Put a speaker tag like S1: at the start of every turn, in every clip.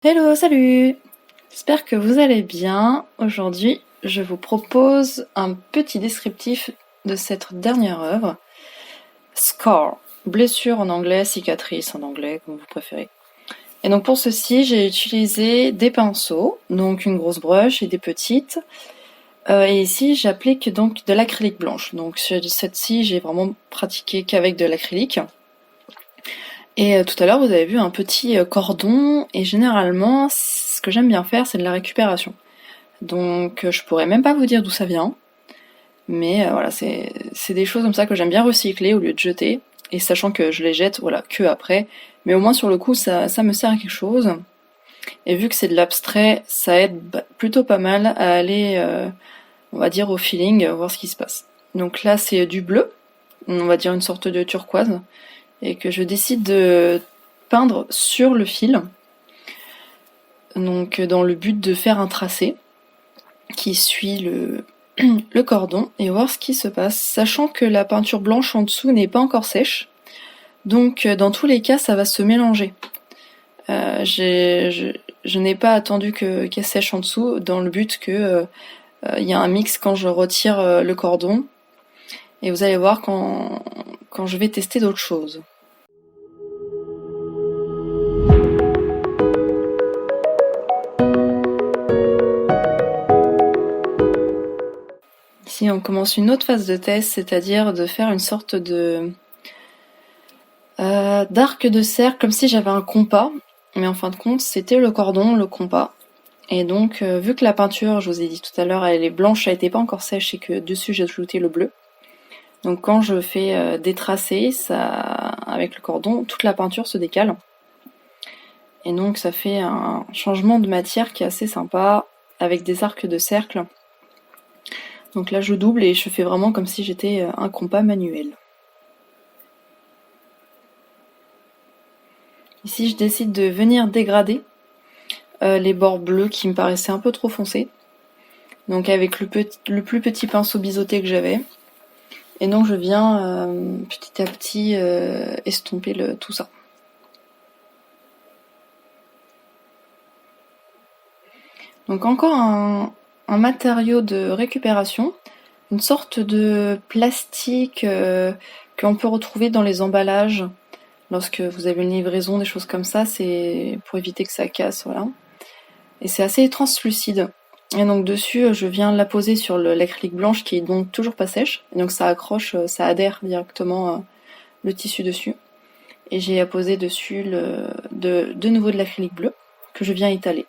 S1: Hello, salut! J'espère que vous allez bien. Aujourd'hui, je vous propose un petit descriptif de cette dernière œuvre. Scar, blessure en anglais, cicatrice en anglais, comme vous préférez. Et donc pour ceci, j'ai utilisé des pinceaux, donc une grosse brush et des petites. Et ici, j'applique donc de l'acrylique blanche. Donc sur cette-ci, j'ai vraiment pratiqué qu'avec de l'acrylique. Et tout à l'heure, vous avez vu un petit cordon, et généralement, ce que j'aime bien faire, c'est de la récupération. Donc je pourrais même pas vous dire d'où ça vient, mais voilà, c'est des choses comme ça que j'aime bien recycler au lieu de jeter, et sachant que je les jette, voilà, que après. Mais au moins sur le coup, ça me sert à quelque chose. Et vu que c'est de l'abstrait, ça aide plutôt pas mal à aller, on va dire, au feeling, voir ce qui se passe. Donc là, c'est du bleu, on va dire une sorte de turquoise, et que je décide de peindre sur le fil, donc dans le but de faire un tracé qui suit le cordon et voir ce qui se passe, sachant que la peinture blanche en dessous n'est pas encore sèche, donc dans tous les cas ça va se mélanger. Je n'ai pas attendu qu'elle sèche en dessous dans le but que il y a un mix quand je retire le cordon, et vous allez voir quand je vais tester d'autres choses. Ici on commence une autre phase de test, c'est-à-dire de faire une sorte de d'arc de cercle, comme si j'avais un compas, mais en fin de compte c'était le cordon, le compas. Et donc vu que la peinture, je vous ai dit tout à l'heure, elle est blanche, elle n'était pas encore sèche, et que dessus j'ai ajouté le bleu. Donc quand je fais des tracés, ça, avec le cordon, toute la peinture se décale. Et donc ça fait un changement de matière qui est assez sympa, avec des arcs de cercle. Donc là je double et je fais vraiment comme si j'étais un compas manuel. Ici je décide de venir dégrader les bords bleus qui me paraissaient un peu trop foncés. Donc avec le plus petit pinceau biseauté que j'avais. Et donc je viens petit à petit estomper tout ça. Donc encore un matériau de récupération, une sorte de plastique qu'on peut retrouver dans les emballages lorsque vous avez une livraison, des choses comme ça, c'est pour éviter que ça casse, voilà. Et c'est assez translucide. Et donc dessus, je viens la poser sur l'acrylique blanche qui est donc toujours pas sèche. Et donc ça accroche, ça adhère directement le tissu dessus. Et j'ai apposé dessus de nouveau de l'acrylique bleu que je viens étaler.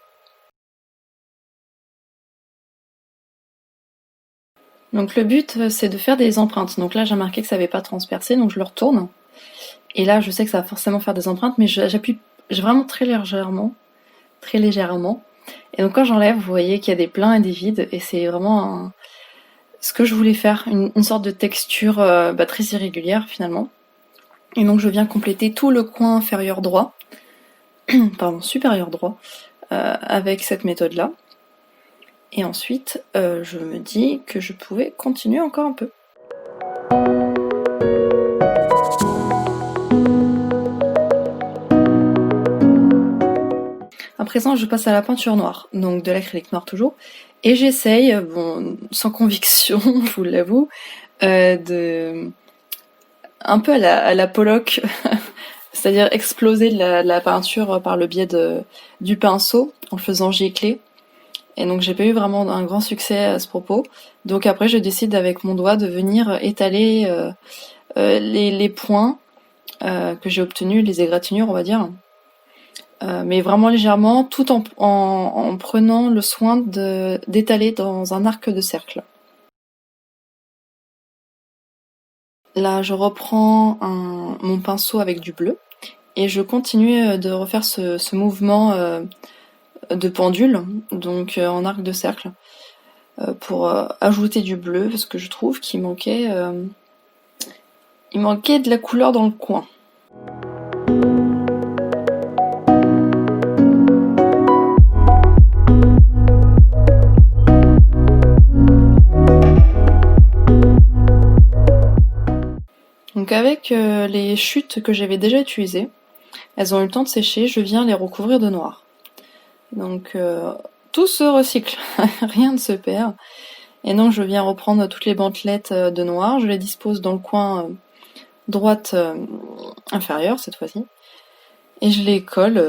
S1: Donc le but, c'est de faire des empreintes. Donc là, j'ai remarqué que ça n'avait pas transpercé, donc je le retourne. Et là, je sais que ça va forcément faire des empreintes, mais j'appuie vraiment très légèrement. Très légèrement. Et donc quand j'enlève, vous voyez qu'il y a des pleins et des vides, et c'est vraiment ce que je voulais faire, une sorte de texture très irrégulière finalement. Et donc je viens compléter tout le coin inférieur droit, pardon, supérieur droit, avec cette méthode-là. Et ensuite, je me dis que je pouvais continuer encore un peu. À présent, je passe à la peinture noire, donc de l'acrylique noir toujours, et j'essaye, bon, sans conviction, je vous l'avoue, de un peu à la Pollock, c'est-à-dire exploser la peinture par le biais du pinceau, en le faisant gicler. Et donc j'ai pas eu vraiment un grand succès à ce propos. Donc après je décide avec mon doigt de venir étaler les points que j'ai obtenus, les égratignures on va dire. Mais vraiment légèrement, tout en prenant le soin d'étaler dans un arc de cercle. Là je reprends mon pinceau avec du bleu et je continue de refaire ce mouvement de pendule, donc en arc de cercle, pour ajouter du bleu, parce que je trouve qu'il manquait de la couleur dans le coin. Donc avec les chutes que j'avais déjà utilisées, elles ont eu le temps de sécher, je viens les recouvrir de noir. Donc tout se recycle, rien ne se perd. Et donc je viens reprendre toutes les bandelettes de noir, je les dispose dans le coin droite inférieure cette fois-ci. Et je les colle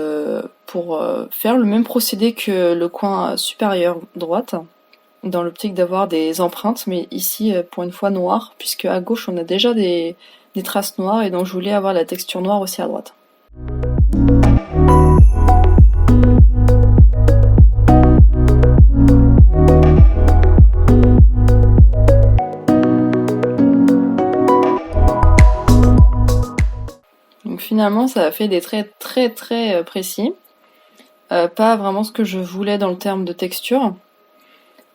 S1: pour faire le même procédé que le coin supérieur droite, dans l'optique d'avoir des empreintes, mais ici pour une fois noires, puisque à gauche on a déjà des traces noires, et donc je voulais avoir la texture noire aussi à droite. Donc finalement ça a fait des traits très très précis, pas vraiment ce que je voulais dans le terme de texture.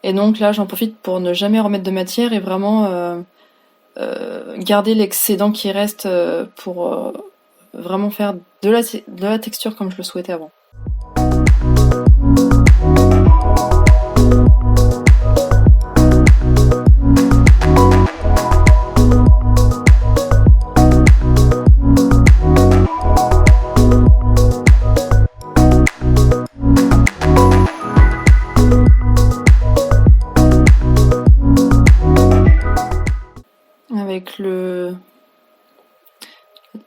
S1: Et donc là j'en profite pour ne jamais remettre de matière et vraiment garder l'excédent qui reste pour vraiment faire de la texture comme je le souhaitais avant. Avec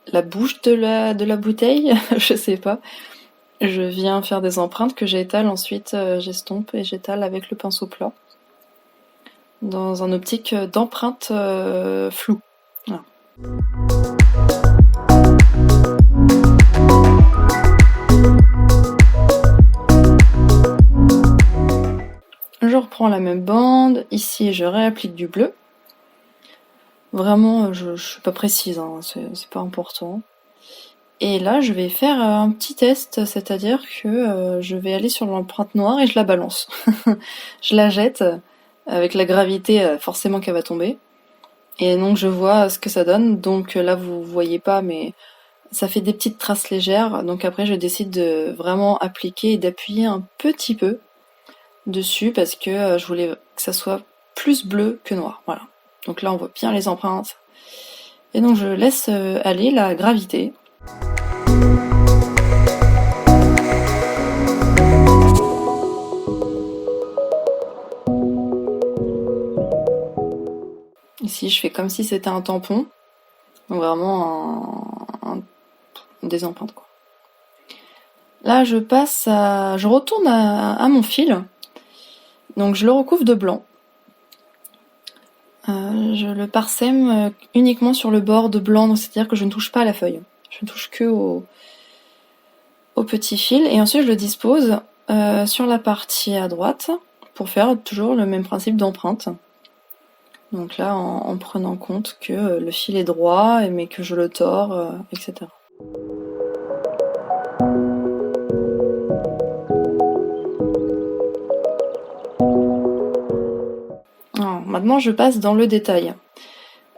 S1: la bouche de la bouteille, je sais pas, je viens faire des empreintes que j'étale ensuite, j'estompe et j'étale avec le pinceau plat dans un optique d'empreinte floue. Voilà. Je reprends la même bande, ici je réapplique du bleu. Vraiment, je suis pas précise, hein, c'est pas important. Et là, je vais faire un petit test, c'est-à-dire que je vais aller sur l'empreinte noire et je la balance. Je la jette, avec la gravité, forcément qu'elle va tomber. Et donc je vois ce que ça donne. Donc là, vous voyez pas, mais ça fait des petites traces légères. Donc après, je décide de vraiment appliquer et d'appuyer un petit peu dessus parce que je voulais que ça soit plus bleu que noir. Voilà. Donc là on voit bien les empreintes. Et donc je laisse aller la gravité. Ici je fais comme si c'était un tampon. Donc vraiment des empreintes quoi. Là je retourne à mon fil. Donc je le recouvre de blanc. Je le parsème uniquement sur le bord de blanc, donc c'est-à-dire que je ne touche pas à la feuille. Je ne touche que au petit fil. Et ensuite je le dispose sur la partie à droite pour faire toujours le même principe d'empreinte. Donc là en prenant compte que le fil est droit mais que je le tords, etc. Alors, maintenant je passe dans le détail.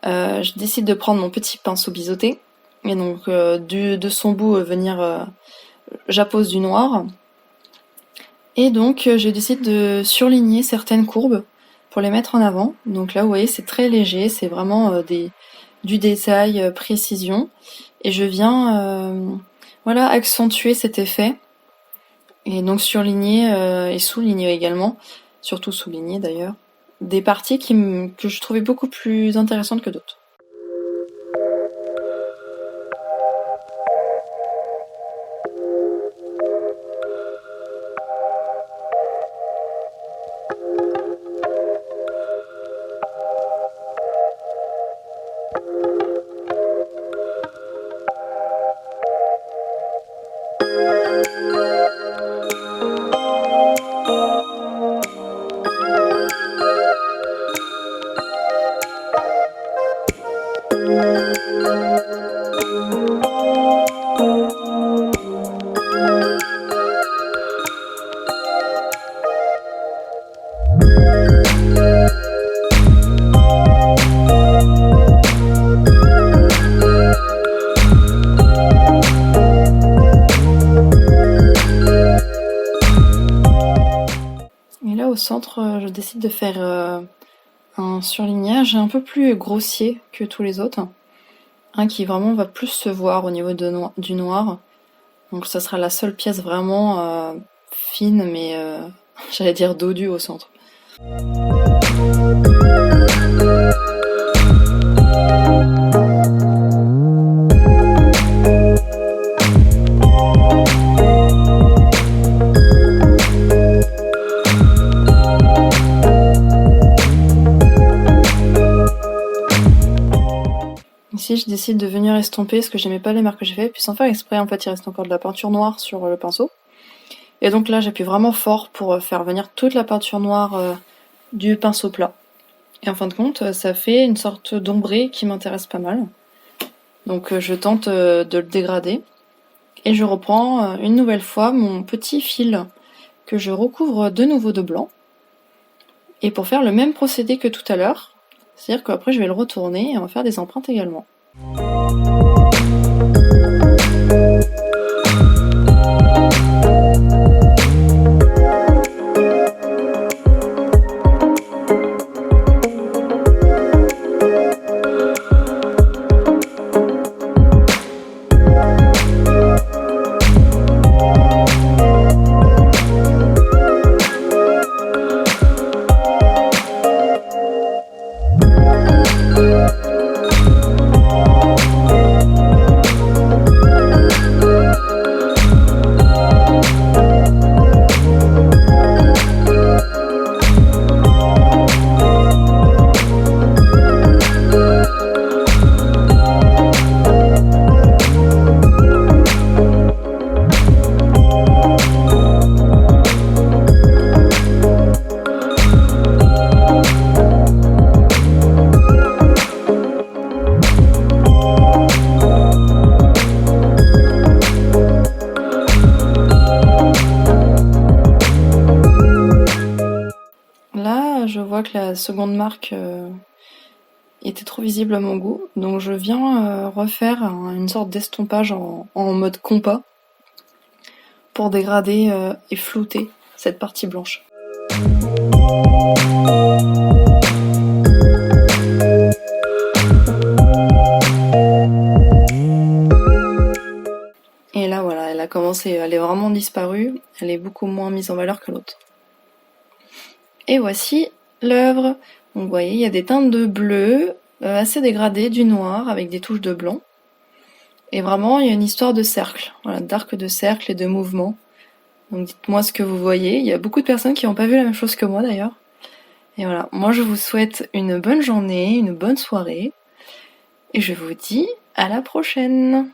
S1: Je décide de prendre mon petit pinceau biseauté et donc de son bout venir j'appose du noir et donc je décide de surligner certaines courbes pour les mettre en avant. Donc là vous voyez c'est très léger, c'est vraiment du détail, précision, et je viens voilà accentuer cet effet et donc surligner et souligner également, surtout souligner d'ailleurs, des parties que je trouvais beaucoup plus intéressantes que d'autres. Et là au centre, je décide de faire un surlignage un peu plus grossier que tous les autres. Un qui vraiment va plus se voir au niveau du noir. Donc ça sera la seule pièce vraiment fine, mais j'allais dire dodue au centre. Ici, je décide de venir estomper parce que j'aimais pas les marques que j'ai fait, puis sans faire exprès, en fait, il reste encore de la peinture noire sur le pinceau. Et donc là, j'appuie vraiment fort pour faire venir toute la peinture noire du pinceau plat. Et en fin de compte, ça fait une sorte d'ombré qui m'intéresse pas mal. Donc je tente de le dégrader. Et je reprends une nouvelle fois mon petit fil que je recouvre de nouveau de blanc. Et pour faire le même procédé que tout à l'heure, c'est-à-dire qu'après je vais le retourner et on va faire des empreintes également. Là, je vois que la seconde marque était trop visible à mon goût, donc je viens refaire une sorte d'estompage en mode compas pour dégrader et flouter cette partie blanche. Et là voilà, elle a commencé, elle est vraiment disparue, elle est beaucoup moins mise en valeur que l'autre. Et voici l'œuvre. Donc vous voyez, il y a des teintes de bleu, assez dégradées, du noir avec des touches de blanc. Et vraiment, il y a une histoire de cercle, voilà, d'arc de cercle et de mouvement. Donc dites-moi ce que vous voyez. Il y a beaucoup de personnes qui n'ont pas vu la même chose que moi d'ailleurs. Et voilà, moi je vous souhaite une bonne journée, une bonne soirée. Et je vous dis à la prochaine.